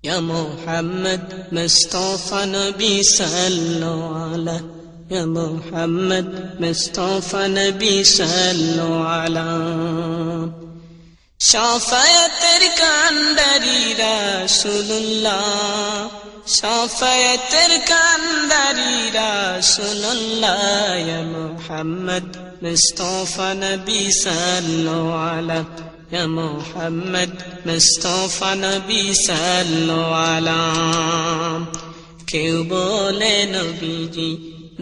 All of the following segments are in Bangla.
يا محمد مصطفى نبي صلوا على يا محمد مصطفى نبي صلوا على শাফায়াতের কান্ডারি রাসূলুল্লাহ শাফায়াতের কান্ডারি রাসূলুল্লাহ ইয়া মুহাম্মদ মুস্তাফা নবী সাল্লাল্লাহু আলাইহি ইয়া মুহাম্মদ মুস্তাফা নবী সাল্লাল্লাহু আলাইহি কেউ বলে নবীজি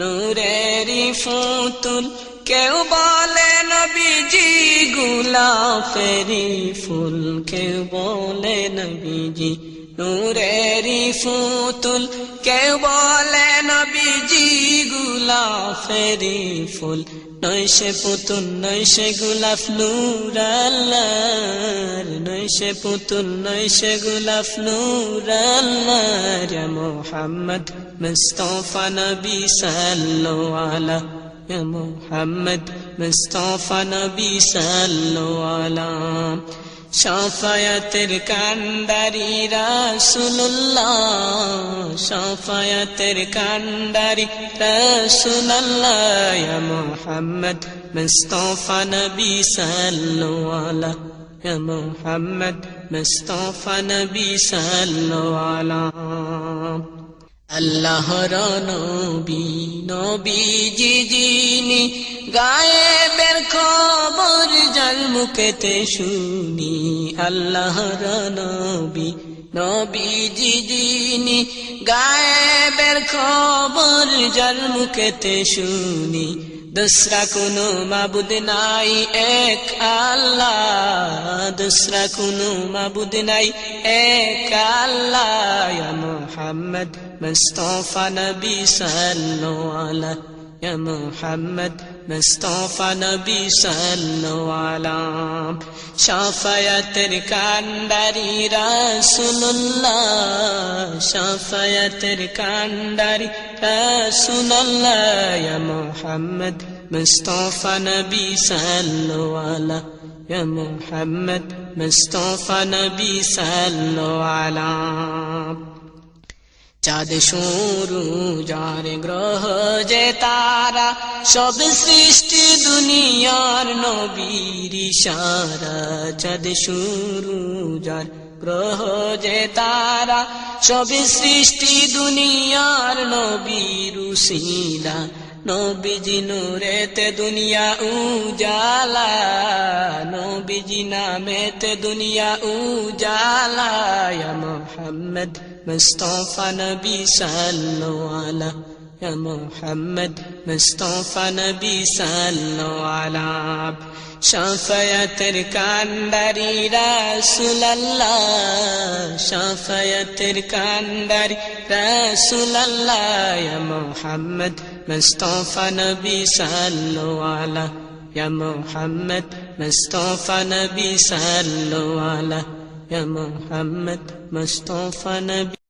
নূরেরই ফুতুল কেউ বলে নবীজি গোলাপেরই ফুল কেউ বলে নবীজি নূরেরই ফুতুল কেউ বলে নবীজি গোলাপেরই ফুল নয় সে পুতুল নয় সে গোলাপ নূর আল্লাহর নয় সে পুতুল নয় সে গোলাপ নূর আল্লাহর ইয়া মুহাম্মদ মুস্তাফা নবী সাল্লাল্লাহু আলাইহি يا محمد مصطفى نبي صلوا على شفاعتের কান্ডারি রাসূলুল্লাহ شفاعتের কান্ডারি রাসূলুল্লাহ يا محمد مصطفى نبي صلوا على يا محمد مصطفى نبي صلوا على আল্লাহর নবী নবীজি যিনি গায়েবের খবর যার মুখেতে শুনি আল্লাহর নবী নবীজি যিনি গায়েবের খবর যার মুখেতে শুনি दूसरा कुनो माबुद नाई एक अल्लाह दूसरा कुनो माबुद नाई एक अल्लाह या मुहम्मद मुस्तफा नबी सल्लल्लाहु अलैहि या मुहम्मद मुस्तफा नबी सल्लल्लाहु अलैहि शाफाअतेर कांडारी रासूलुल्लाह शाफाअतेर कांडारी रासूलुल्लाह या मुहम्मद मुस्तफा नबी सल्लल्लाहु अलैहि या मुहम्मद मुस्तफा नबी सल्लल्लाहु अलैहि চাঁদ সূরু যার গ্রহ যে তারা সব সৃষ্টি দুনিয়ার নবীর ইশারা চাঁদ সূরু যার গ্রহ যে তারা সব সৃষ্টি দুনিয়ার নবীর উসিলা নবীজি নূরেতে দুনিয়া উজালা নবীজি নামেতে দুনিয়া উজালা ইয়া মুহাম্মদ মুস্তাফা নবী সাল্লাল্লাহু আলাইহি ইয়া মুহাম্মদ মুস্তাফা নবী সাল্লাল্লাহু আলাইহি শাফায়াতের কান্ডারি রাসূলুল্লাহ শাফায়াতের কান্ডারি রাসূলুল্লাহ ইয়া মুহাম্মদ মুস্তাফা নবী সাল্লাল্লাহু আলাইহি ইয়া মুহাম্মদ মুস্তাফা নবী সাল্লাল্লাহু আলাইহি ইয়া মুহাম্মদ মুস্তাফা নবী